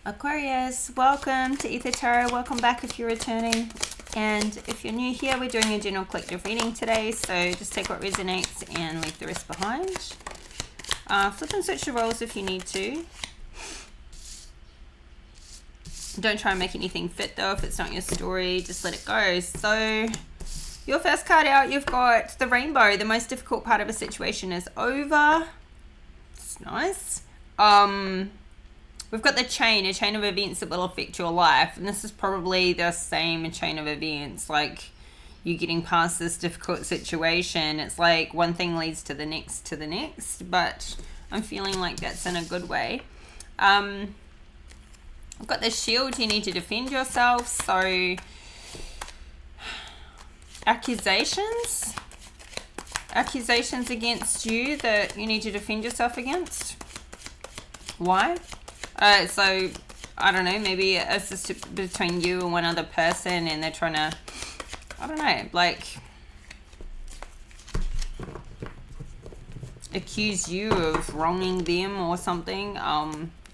Aquarius, welcome to Ether Tarot. Welcome back if you're returning. And if you're new here, we're doing a general collective reading today. So just take what resonates and leave the rest behind. Flip and switch your roles if you need to. Don't try and make anything fit though. If it's not your story, just let it go. So your first card out, you've got the rainbow. The most difficult part of a situation is over. It's nice. We've got the chain, a chain of events that will affect your life. And this is probably the same chain of events, like you getting past this difficult situation. It's like one thing leads to the next, but I'm feeling like that's in a good way. I've got the shield, you need to defend yourself. So accusations against you that you need to defend yourself against. Why? So, I don't know, maybe it's just between you and one other person and they're trying to, I don't know, like, accuse you of wronging them or something,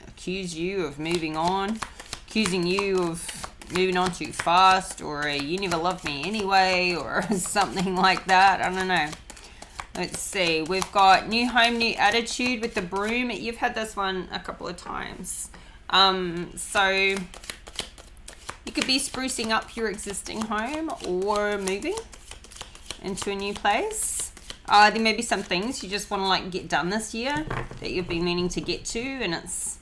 accuse you of moving on, accusing you of moving on too fast, or you never loved me anyway, or something like that. I don't know. Let's see, we've got new home, new attitude with the broom. You've had this one a couple of times. So you could be sprucing up your existing home or moving into a new place. There may be some things you just want to like get done this year that you've been meaning to get to, and it's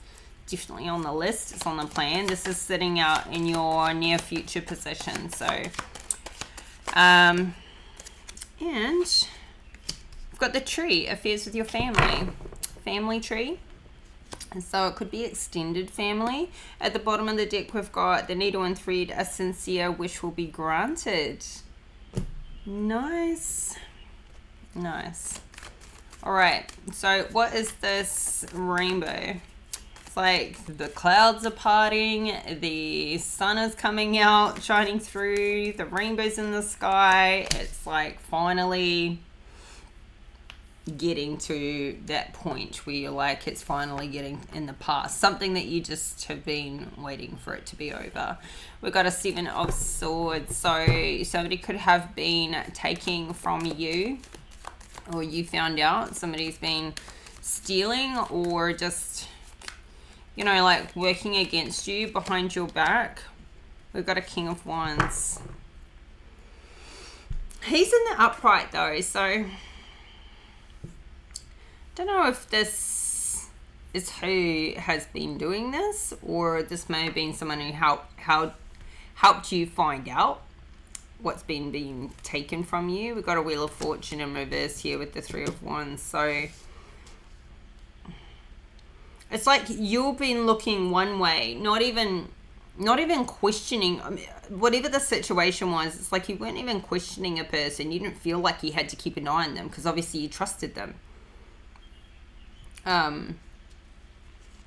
definitely on the list. It's on the plan. This is sitting out in your near future position. So, and we've got the tree, affairs with your family tree. And so it could be extended family. At the bottom of the deck, we've got the needle and thread, a sincere wish will be granted. Nice. Nice. All right. So what is this rainbow? It's like the clouds are parting, the sun is coming out, shining through, the rainbow's in the sky. It's like finally getting to that point where you're like, it's finally getting in the past, something that you just have been waiting for it to be over. We've got a 7 of swords. So somebody could have been taking from you, or you found out somebody's been stealing, or just, you know, like working against you behind your back. We've got a King of Wands. He's in the upright though, so don't know if this is who has been doing this, or this may have been someone who helped you find out what's been being taken from you. We've got a Wheel of Fortune in reverse here with the 3 of Wands. So it's like you've been looking one way, not even questioning, whatever the situation was. It's like you weren't even questioning a person. You didn't feel like you had to keep an eye on them because obviously you trusted them.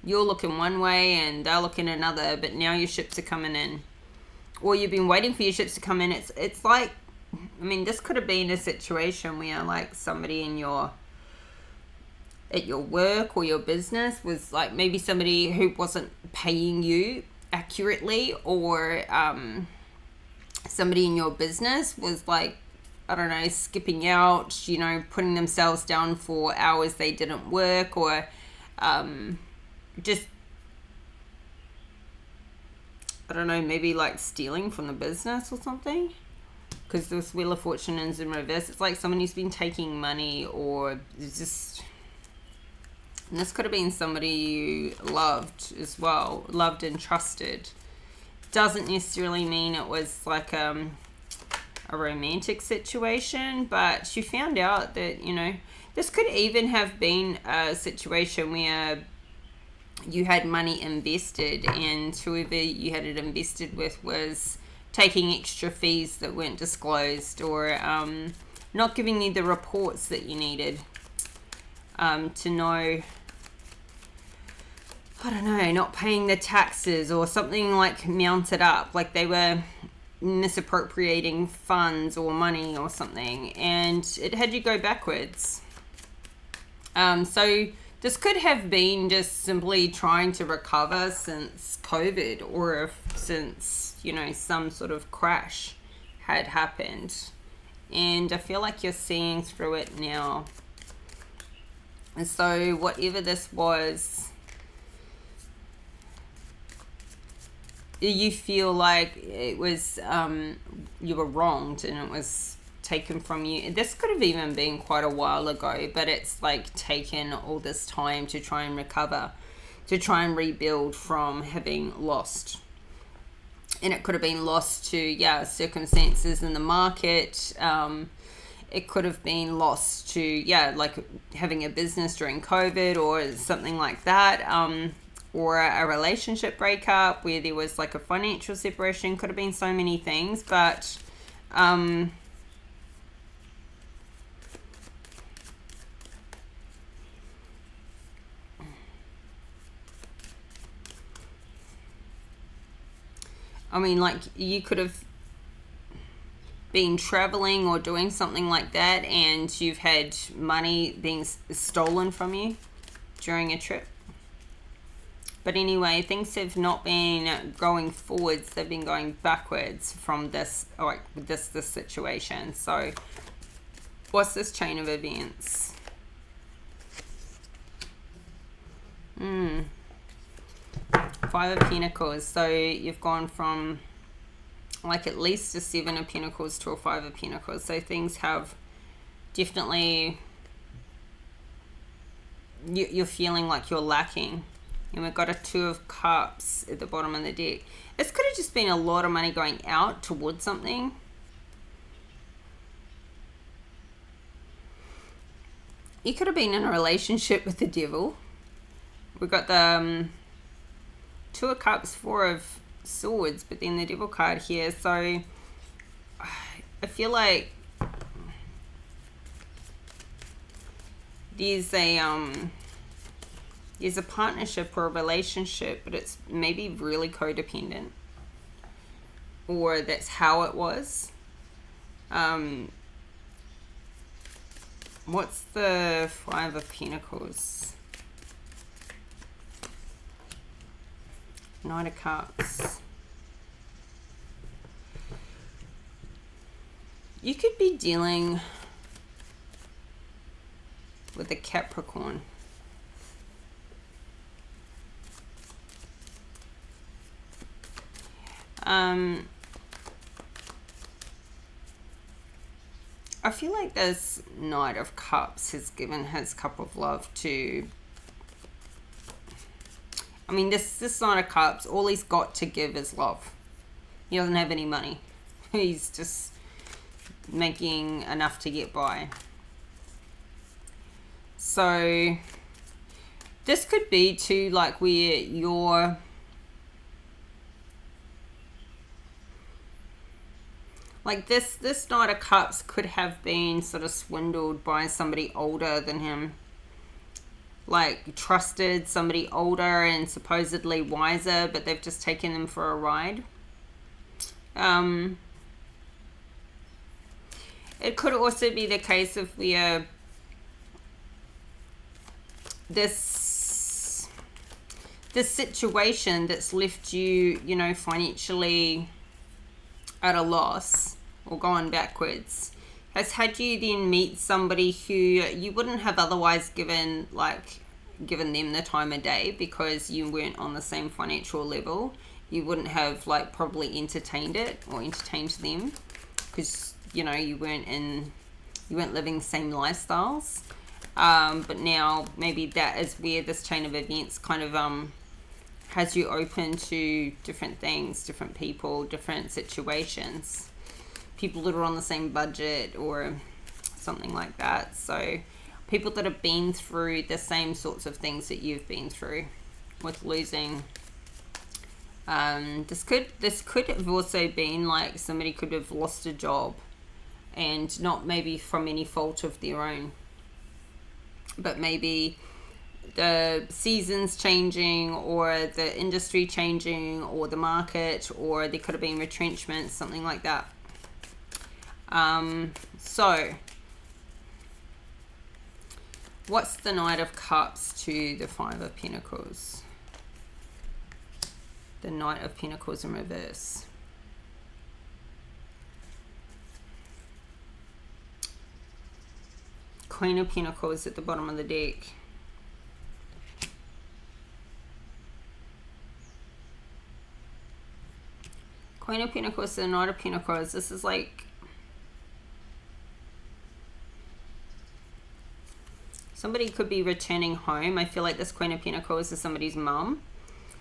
You're looking one way and they're looking another, but now your ships are coming in, or you've been waiting for your ships to come in. It's like, I mean, this could have been a situation where like somebody at your work or your business was like, maybe somebody who wasn't paying you accurately, or somebody in your business was like, I don't know, skipping out, you know, putting themselves down for hours they didn't work, or just, I don't know, maybe like stealing from the business or something. Because this Wheel of Fortune is in reverse. It's like someone who's been taking money, or just, and this could have been somebody you loved as well, loved and trusted. Doesn't necessarily mean it was like a romantic situation, but you found out that, you know, this could even have been a situation where you had money invested and whoever you had it invested with was taking extra fees that weren't disclosed, or not giving you the reports that you needed to know, I don't know, not paying the taxes or something, like mounted up, like they were misappropriating funds or money or something, and it had you go backwards. So This could have been just simply trying to recover since COVID, or if since, you know, some sort of crash had happened. And I feel like you're seeing through it now. And so whatever this was, you feel like it was, you were wronged and it was taken from you. This could have even been quite a while ago, but it's like taken all this time to try and recover, to try and rebuild from having lost. And it could have been lost to, circumstances in the market. It could have been lost to, like having a business during COVID or something like that. Or a relationship breakup where there was like a financial separation. Could have been so many things, but I mean, like, you could have been traveling or doing something like that, and you've had money being stolen from you during a trip. But anyway, things have not been going forwards, they've been going backwards from this, like this situation. So what's this chain of events? Five of Pentacles. So you've gone from like at least a Seven of Pentacles to a Five of Pentacles. So things have definitely, you're feeling like you're lacking. And we've got a Two of Cups at the bottom of the deck. This could have just been a lot of money going out towards something. You could have been in a relationship with the devil. We've got the Two of Cups, Four of Swords, but then the Devil card here. So I feel like there's a partnership or a relationship, but it's maybe really codependent, or that's how it was. What's the Five of Pentacles? Knight of Cups. You could be dealing with a Capricorn. I feel like this Knight of Cups has given his cup of love to, I mean, this Knight of Cups, all he's got to give is love. He doesn't have any money. He's just making enough to get by. So this could be too, like, where you're, like this Knight of Cups could have been sort of swindled by somebody older than him. Like, trusted somebody older and supposedly wiser, but they've just taken him for a ride. It could also be the case of where this situation that's left you, you know, financially at a loss or going backwards, has had you then meet somebody who you wouldn't have otherwise given them the time of day, because you weren't on the same financial level. You wouldn't have, like, probably entertained it or entertained them, because, you know, you weren't living the same lifestyles. But now maybe that is where this chain of events kind of has you open to different things, different people, different situations, people that are on the same budget or something like that. So people that have been through the same sorts of things that you've been through with losing. This could have also been like somebody could have lost a job, and not maybe from any fault of their own, but maybe the seasons changing, or the industry changing, or the market, or there could have been retrenchment, something like that. So What's the Knight of Cups to the Five of Pentacles? The Knight of Pentacles in reverse. Queen of Pentacles at the bottom of the deck. Queen of Pentacles to the Knight of Pentacles. This is like somebody could be returning home. I feel like this Queen of Pentacles is somebody's mum.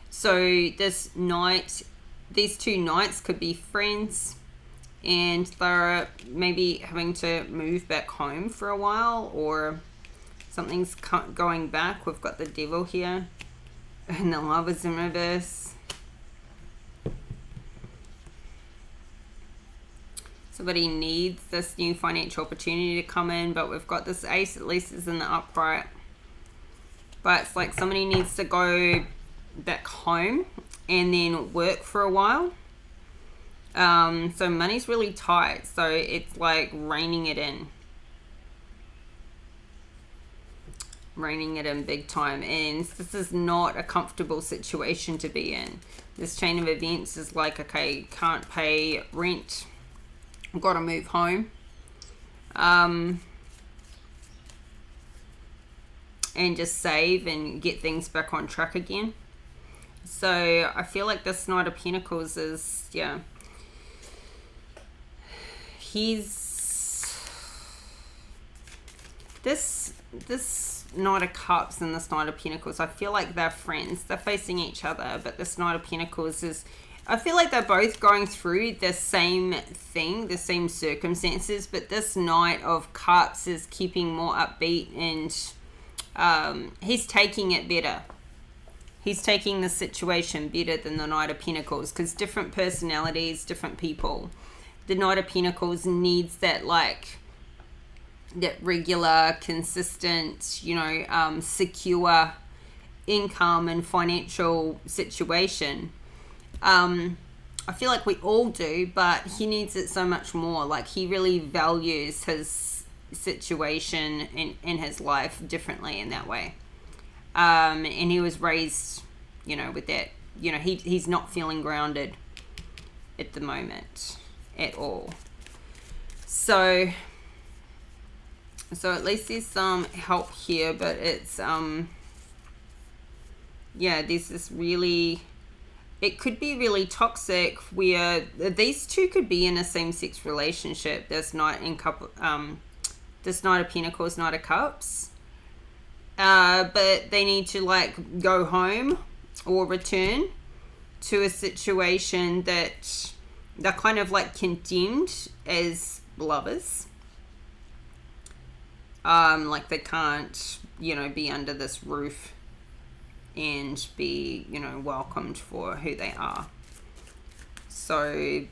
So this knight, these two knights could be friends, and they're maybe having to move back home for a while, or something's going back. We've got the Devil here, and the Lovers in reverse. Somebody needs this new financial opportunity to come in, but we've got this Ace, at least is in the upright. But it's like somebody needs to go back home and then work for a while. So money's really tight, so it's like reining it in big time, and this is not a comfortable situation to be in. This chain of events is like, okay, can't pay rent, got to move home, and just save and get things back on track again. So I feel like this Knight of Pentacles is, yeah, this Knight of Cups and this Knight of Pentacles, I feel like they're friends. They're facing each other, but this Knight of Pentacles is, I feel like they're both going through the same thing, the same circumstances, but this Knight of Cups is keeping more upbeat, and he's taking it better. He's taking the situation better than the Knight of Pentacles, because different personalities, different people. The Knight of Pentacles needs that, like, that regular, consistent, you know, secure income and financial situation. I feel like we all do, but he needs it so much more. Like, he really values his situation in his life differently in that way. And he was raised, you know, with that, you know, he's not feeling grounded at the moment at all. So at least there's some help here, but it's, yeah, there's this really, it could be really toxic where these two could be in a same-sex relationship. This Knight of Pentacles, Knight of Cups. But they need to, like, go home or return to a situation that they're kind of like condemned as lovers. Like they can't, you know, be under this roof and be, you know, welcomed for who they are. So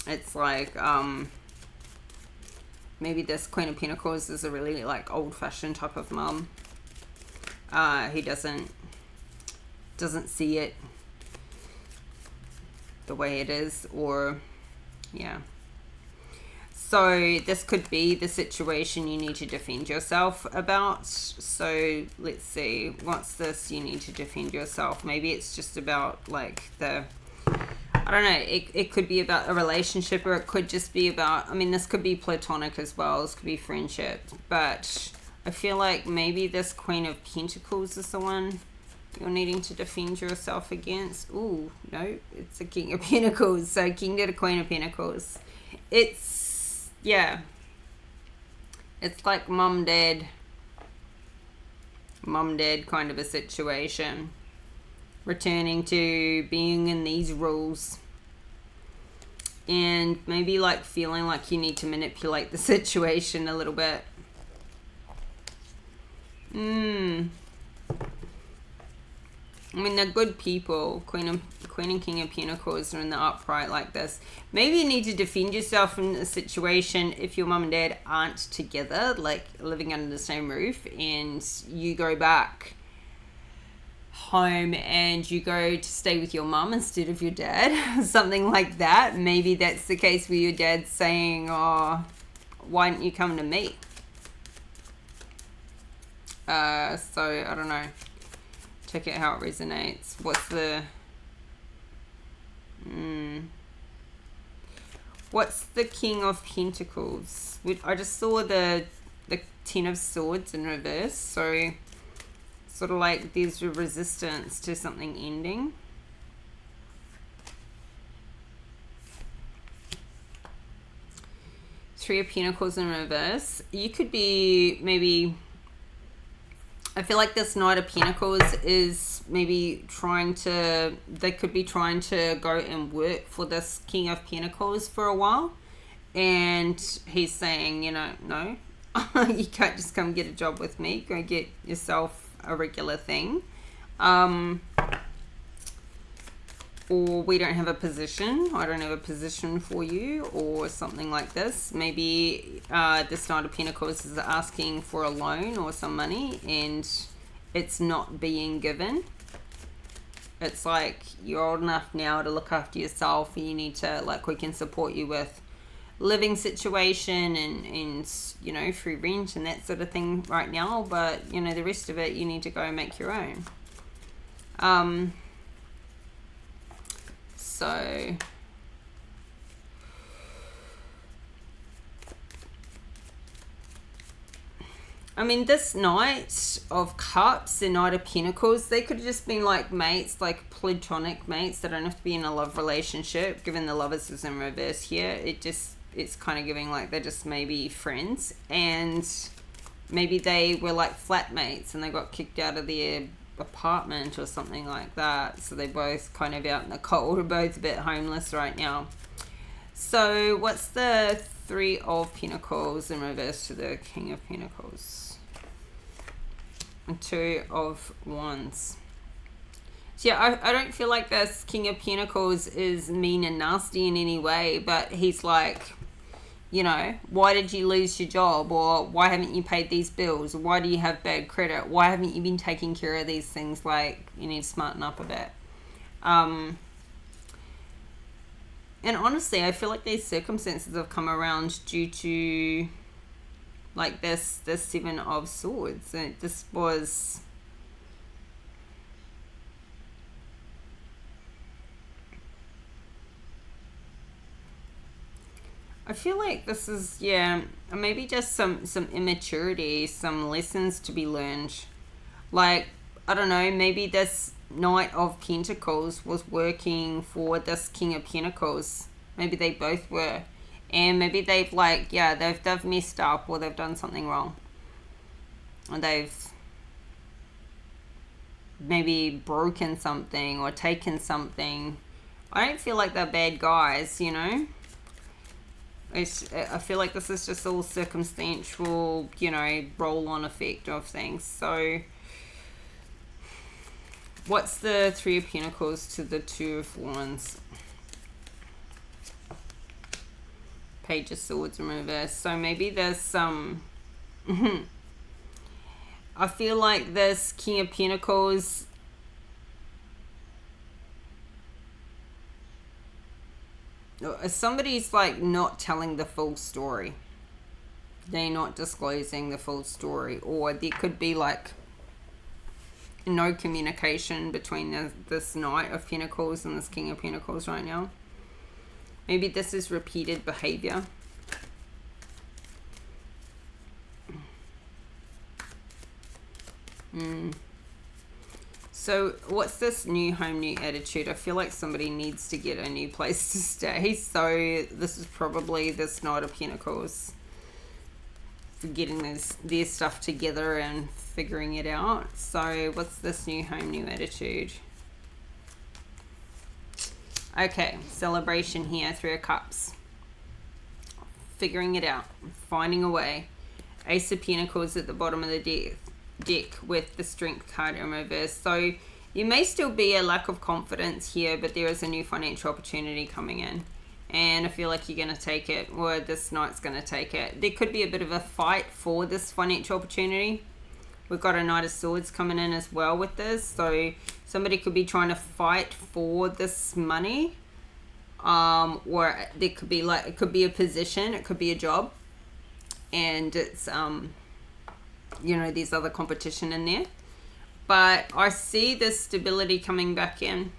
it's like, maybe this Queen of Pentacles is a really, like, old-fashioned type of mum. He doesn't see it the way it is, or, yeah. So this could be the situation you need to defend yourself about. So let's see, what's this you need to defend yourself? Maybe it's just about, like, I don't know, it could be about a relationship, or it could just be about, I mean, this could be platonic as well, this could be friendship, but I feel like maybe this Queen of Pentacles is the one you're needing to defend yourself against. Ooh, no, it's a King of Pentacles. So King to the Queen of Pentacles. It's, yeah, it's like mum dad kind of a situation. Returning to being in these rules. And maybe, like, feeling like you need to manipulate the situation a little bit. I mean, they're good people. Queen and King of Pentacles are in the upright like this. Maybe you need to defend yourself in a situation if your mum and dad aren't together, like living under the same roof, and you go back home and you go to stay with your mum instead of your dad. Something like that. Maybe that's the case where your dad's saying, oh, why don't you come to me? So I don't know. Check out how it resonates. What's the what's the King of Pentacles? I just saw the Ten of Swords in reverse, so sort of like there's a resistance to something ending. Three of Pentacles in reverse. You could be maybe, I feel like this Knight of Pentacles is maybe they could be trying to go and work for this King of Pentacles for a while. And he's saying, you know, no, you can't just come get a job with me. Go get yourself a regular thing. Or we don't have a position. I don't have a position for you, or something like this. Maybe this Knight of Pentacles is asking for a loan or some money and it's not being given. It's like, you're old enough now to look after yourself, and you need to, like, we can support you with living situation and you know, free rent and that sort of thing right now, but you know, the rest of it you need to go and make your own. So I mean, this Knight of Cups and Knight of Pentacles, they could have just been like mates, like platonic mates. They don't have to be in a love relationship. Given the Lovers is in reverse here, it's kind of giving like they're just maybe friends, and maybe they were like flatmates and they got kicked out of their apartment or something like that. So they're both kind of out in the cold, or both a bit homeless right now. So what's the Three of Pentacles in reverse to the King of Pentacles? And Two of Wands. So yeah, I don't feel like this King of Pentacles is mean and nasty in any way, but he's like, you know, why did you lose your job? Or why haven't you paid these bills? Or why do you have bad credit? Why haven't you been taking care of these things? Like, you need to smarten up a bit. And honestly, I feel like these circumstances have come around due to like this Seven of Swords. And this was, I feel like this is, yeah, maybe just some immaturity, some lessons to be learned. Like, I don't know, maybe this Knight of Pentacles was working for this King of Pentacles. Maybe they both were. And maybe they've like, yeah, they've messed up, or they've done something wrong. And they've maybe broken something or taken something. I don't feel like they're bad guys, you know. I feel like this is just all circumstantial, you know, roll-on effect of things. So what's the Three of Pentacles to the Two of Wands? Page of Swords in reverse. So maybe there's some I feel like this King of Pentacles, somebody's like not telling the full story. They're not disclosing the full story, or there could be like no communication between this Knight of Pentacles and this King of Pentacles right now. Maybe this is repeated behavior. So what's this new home, new attitude? I feel like somebody needs to get a new place to stay. So this is probably this Knight of Pentacles for getting their stuff together and figuring it out. So what's this new home, new attitude? Okay, celebration here, Three of Cups. Figuring it out, finding a way. Ace of Pentacles at the bottom of the deck with the Strength card in reverse. So you may still be a lack of confidence here, but there is a new financial opportunity coming in. And I feel like you're going to take it, or this Knight's going to take it. There could be a bit of a fight for this financial opportunity. We've got a Knight of Swords coming in as well with this. So somebody could be trying to fight for this money. Or there could be like, it could be a position, it could be a job. And it's you know, there's other competition in there. But I see this stability coming back in.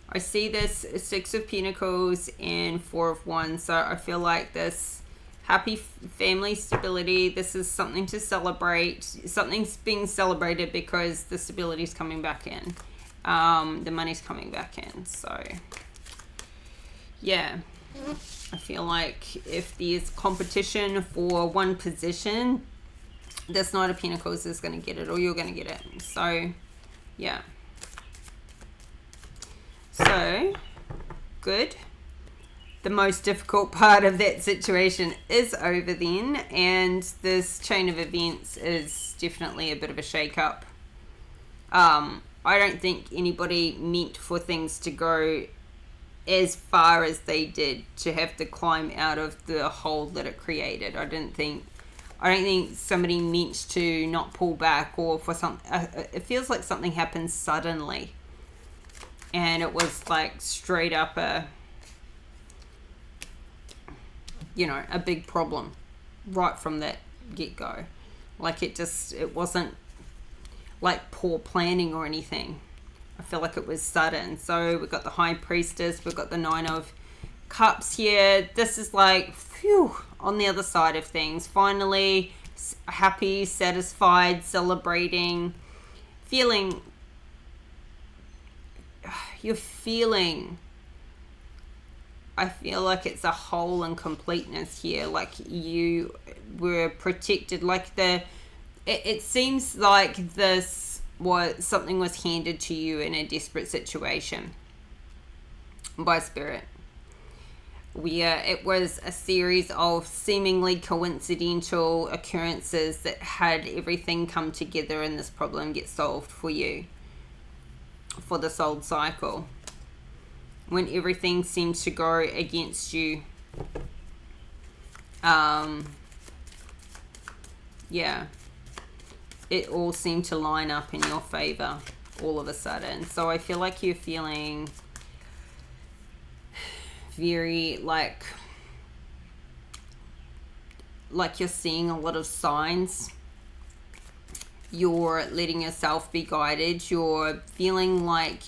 I see this 6 of Pentacles and 4 of Wands. So I feel like this happy family stability, this is something to celebrate. Something's being celebrated because the stability is coming back in. The money's coming back in. So yeah, I feel like if there's competition for one position, this Knight of Pentacles is going to get it, or you're going to get it. So yeah, so good. The most difficult part of that situation is over then, and this chain of events is definitely a bit of a shake-up. I don't think anybody meant for things to go as far as they did, to have to climb out of the hole that it created. I don't think somebody meant to not pull back, or for some. It feels like something happened suddenly, and it was like straight up a big problem right from that get-go. Like it wasn't like poor planning or anything. I feel like it was sudden. So we've got the High Priestess, we've got the 9 of Cups here. This is like, phew, on the other side of things. Finally, happy, satisfied, celebrating, I feel like it's a whole and completeness here. Like you were protected. Like it seems like something was handed to you in a desperate situation by Spirit. It was a series of seemingly coincidental occurrences that had everything come together and this problem get solved for you, for the soul cycle. When everything seems to go against you. Yeah. It all seemed to line up in your favor all of a sudden. So I feel like you're feeling very like you're seeing a lot of signs. You're letting yourself be guided. You're feeling like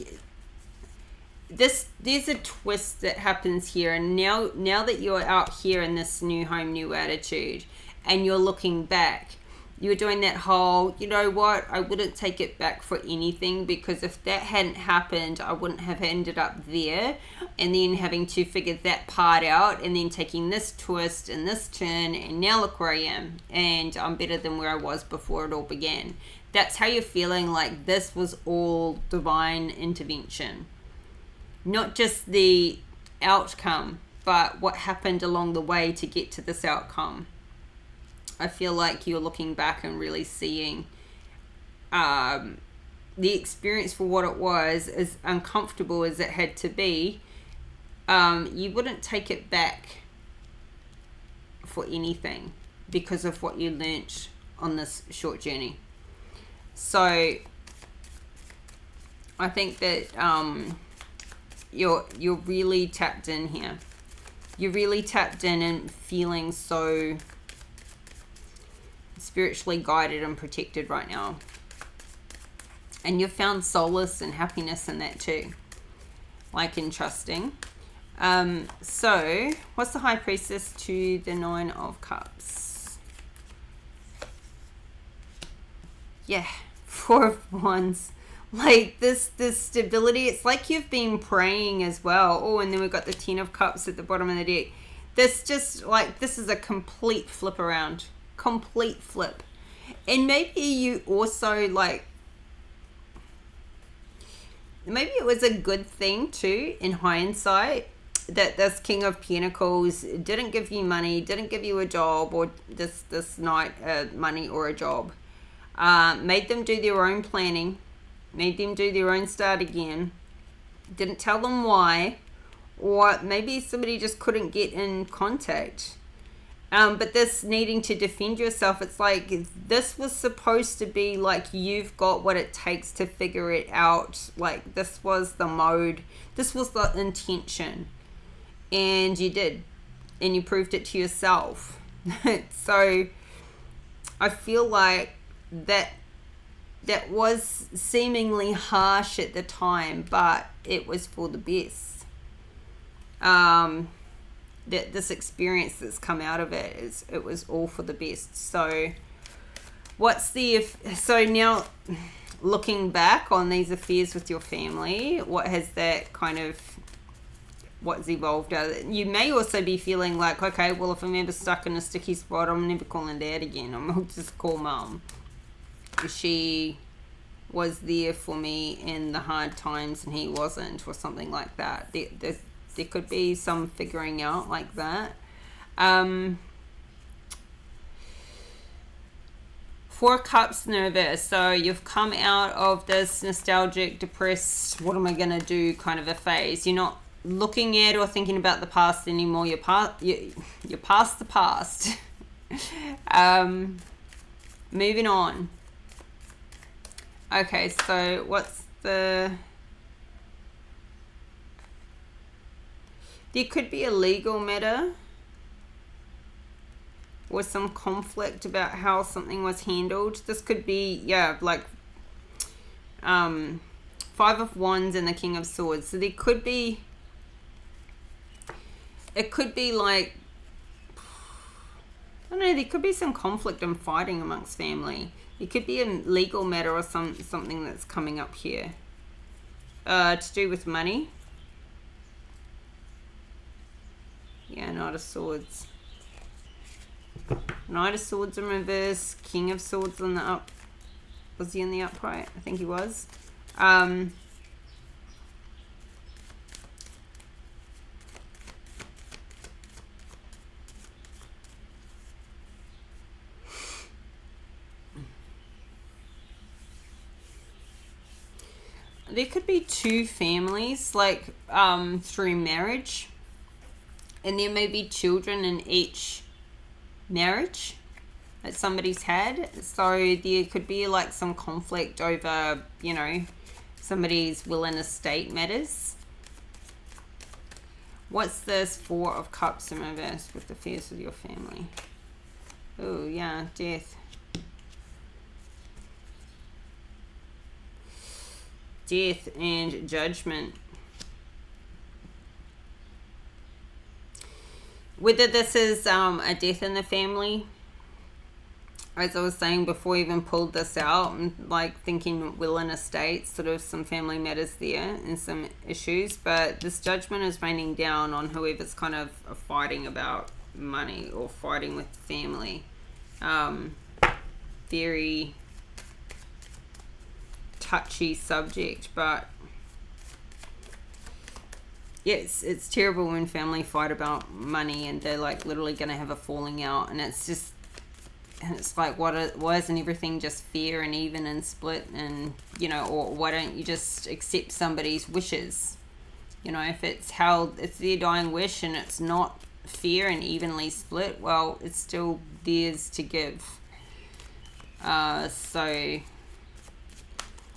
there's a twist that happens here, and now that you're out here in this new home, new attitude, and you're looking back, you're doing that whole, you know what, I wouldn't take it back for anything, because if that hadn't happened, I wouldn't have ended up there, and then having to figure that part out, and then taking this twist and this turn, and now look where I am, and I'm better than where I was before it all began. That's how you're feeling, like this was all divine intervention. Not just the outcome, but what happened along the way to get to this outcome. I feel like you're looking back and really seeing the experience for what it was, as uncomfortable as it had to be. You wouldn't take it back for anything because of what you learnt on this short journey. So I think that you're really tapped in here. You're really tapped in and feeling so spiritually guided and protected right now. And you've found solace and happiness in that too. Like in trusting. So what's the High Priestess to the 9 of Cups? Yeah, 4 of Wands. Like this stability, it's like you've been praying as well. Oh, and then we've got the 10 of Cups at the bottom of the deck. This is a complete flip around. Complete flip. And maybe you also maybe it was a good thing too, in hindsight, that this King of Pentacles didn't give you money, didn't give you a job, or this knight money or a job. Made them do their own planning. Made them do their own start again. Didn't tell them why. Or maybe somebody just couldn't get in contact. But this needing to defend yourself, it's like this was supposed to be like you've got what it takes to figure it out. Like this was the mode. This was the intention. And you did. And you proved it to yourself. So I feel like that was seemingly harsh at the time, but it was for the best. That this experience that's come out of it was all for the best. So so now looking back on these affairs with your family, what has that kind of, what's evolved out of it? You may also be feeling like, okay, well, if I'm ever stuck in a sticky spot, I'm never calling dad again. I'll just call mum. She was there for me in the hard times and he wasn't, or something like that. There could be some figuring out like that. Four Cups nervous. So you've come out of this nostalgic, depressed, what am I going to do kind of a phase. You're not looking at or thinking about the past anymore. You're past the past. Moving on. Okay, so what's the... There could be a legal matter or some conflict about how something was handled. This could be, like 5 of Wands and the King of Swords. So there could be, it could be like, I don't know, there could be some conflict and fighting amongst family. It could be a legal matter or something that's coming up here. To do with money. Yeah, Knight of Swords. Knight of Swords in reverse. King of Swords on the up. Was he in the upright? I think he was. There could be two families, like through marriage. And there may be children in each marriage that somebody's had. So there could be like some conflict over, somebody's will and estate matters. What's this 4 of Cups in reverse with the affairs with your family? Oh, yeah, death. Death and judgment. Whether this is a death in the family, as I was saying before I even pulled this out, I'm like thinking will and estate, sort of some family matters there and some issues, but this judgment is raining down on whoever's kind of fighting about money or fighting with family. Very touchy subject, but yes, it's terrible when family fight about money and they're like literally going to have a falling out, and it's like, why isn't everything just fair and even and split, and or why don't you just accept somebody's wishes? If it's their dying wish and it's not fair and evenly split, well, it's still theirs to give. So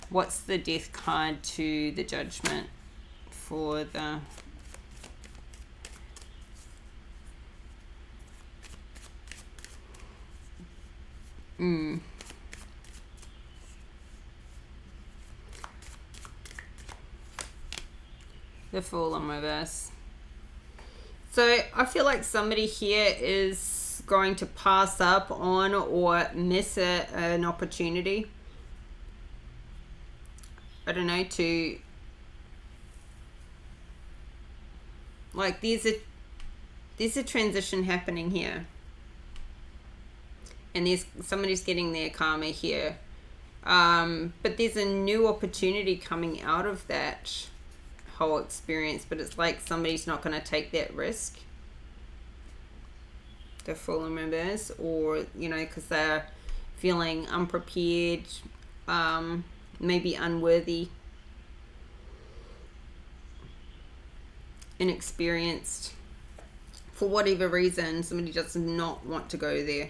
what's the death card to the judgment for the... The Fool in reverse. So I feel like somebody here is going to pass up on or miss an opportunity. I don't know, to like there's a transition happening here, and somebody's getting their karma here, but there's a new opportunity coming out of that whole experience, but it's like somebody's not going to take that risk. The Fool in reverse, or because they're feeling unprepared, maybe unworthy, inexperienced, for whatever reason. Somebody does not want to go there,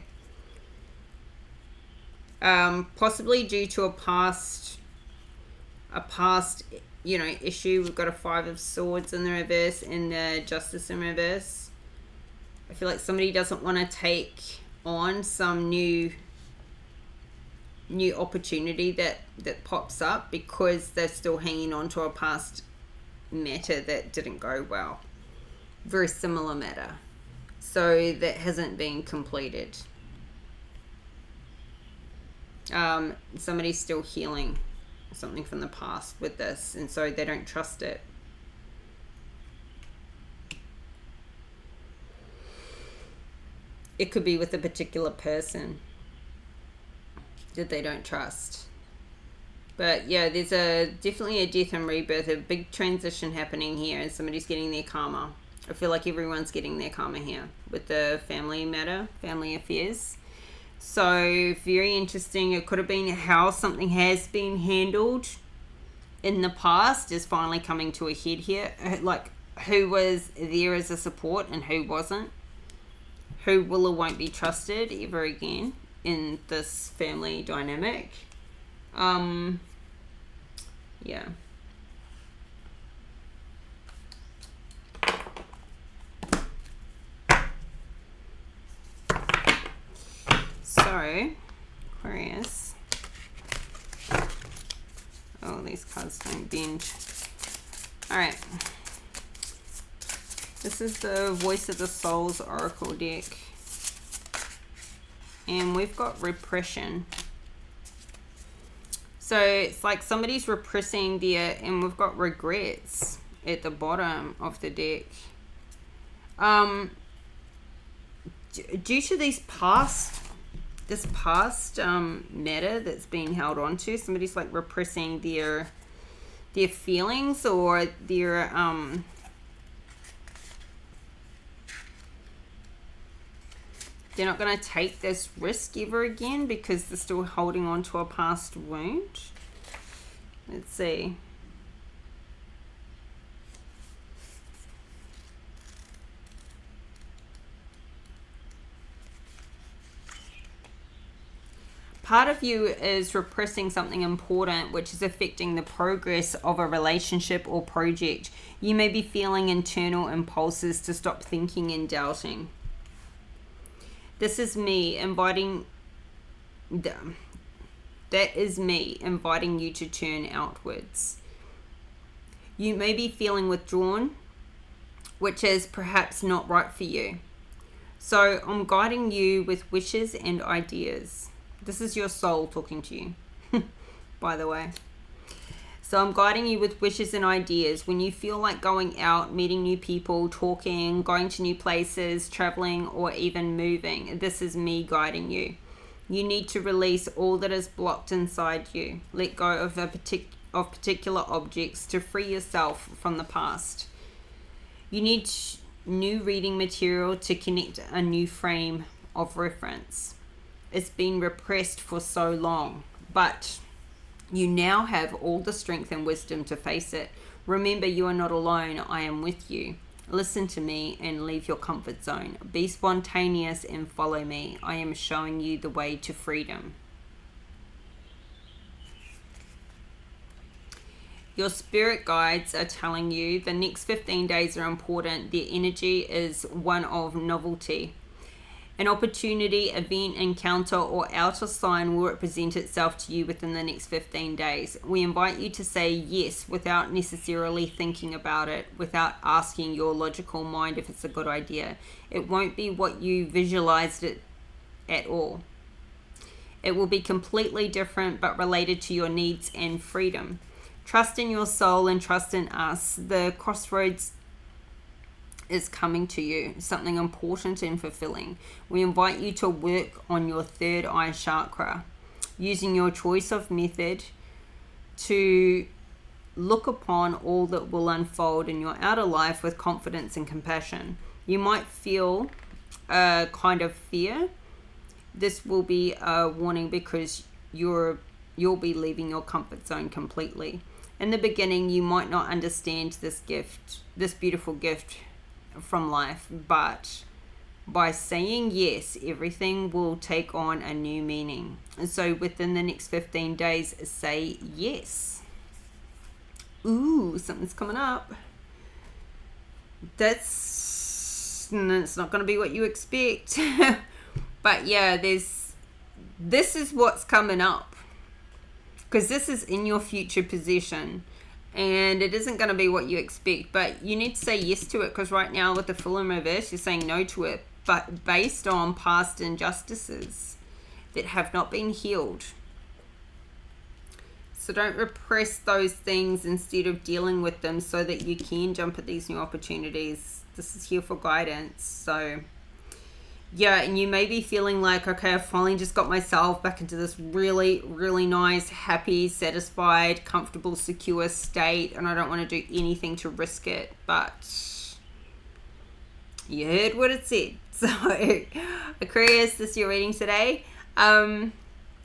possibly due to a past issue. We've got a 5 of Swords in the reverse and the Justice in reverse. I feel like somebody doesn't want to take on some new new opportunity that pops up because they're still hanging on to a past matter that didn't go well. Very similar matter. So that hasn't been completed. Somebody's still healing something from the past with this, and so they don't trust it. It could be with a particular person that they don't trust. But yeah, there's definitely a death and rebirth, a big transition happening here, and somebody's getting their karma. I feel like everyone's getting their karma here with the family matter, family affairs. So very interesting. It could have been how something has been handled in the past is finally coming to a head here. Like who was there as a support and who wasn't. Who will or won't be trusted ever again in this family dynamic. Yeah. So, Aquarius. Oh, these cards don't bend. Alright. This is the Voice of the Souls Oracle deck. And we've got repression. So it's like somebody's repressing their, and we've got regrets at the bottom of the deck. Due to this past matter that's being held on to, somebody's like repressing their feelings or their they're not going to take this risk ever again because they're still holding on to a past wound. Let's see. Part of you is repressing something important which is affecting the progress of a relationship or project. You may be feeling internal impulses to stop thinking and doubting. This is me inviting that is me inviting you to turn outwards. You may be feeling withdrawn, which is perhaps not right for you. So I'm guiding you with wishes and ideas. This is your soul talking to you, by the way. So I'm guiding you with wishes and ideas. When you feel like going out, meeting new people, talking, going to new places, traveling, or even moving, this is me guiding you. You need to release all that is blocked inside you. Let go of particular objects to free yourself from the past. You need new reading material to connect a new frame of reference. It's been repressed for so long, but you now have all the strength and wisdom to face it. Remember, you are not alone. I am with you. Listen to me and leave your comfort zone. Be spontaneous and follow me. I am showing you the way to freedom. Your spirit guides are telling you the next 15 days are important. Their energy is one of novelty. An opportunity, event, encounter, or outer sign will represent itself to you within the next 15 days. We invite you to say yes without necessarily thinking about it, without asking your logical mind if it's a good idea. It won't be what you visualized it at all. It will be completely different but related to your needs and freedom. Trust in your soul and trust in us. The crossroads is coming to you, something important and fulfilling. We invite you to work on your third eye chakra, using your choice of method to look upon all that will unfold in your outer life with confidence and compassion. You might feel a kind of fear. This will be a warning because you'll be leaving your comfort zone completely. In the beginning, you might not understand this beautiful gift from life, but by saying yes, everything will take on a new meaning. And so within the next 15 days, say yes. Ooh, something's coming up. It's not going to be what you expect. But yeah, this is what's coming up. because this is in your future position. And it isn't going to be what you expect, but you need to say yes to it, because right now with the Fool in reverse, you're saying no to it, but based on past injustices that have not been healed. So don't repress those things instead of dealing with them, so that you can jump at these new opportunities. This is here for guidance. So yeah, and you may be feeling like, okay, I've finally just got myself back into this really, really nice, happy, satisfied, comfortable, secure state, and I don't want to do anything to risk it. But you heard what it said. So Aquarius, this is your reading today. I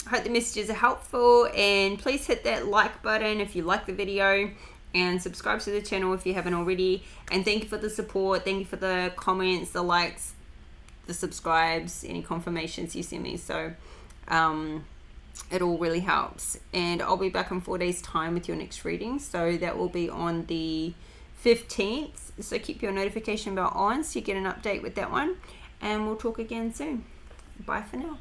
hope the messages are helpful, and please hit that like button if you like the video, and subscribe to the channel if you haven't already. And thank you for the support. Thank you for the comments, the likes, the subscribes, any confirmations you send me. So it all really helps. And I'll be back in 4 days time with your next reading, so that will be on the 15th. So keep your notification bell on so you get an update with that one, and we'll talk again soon. Bye for now.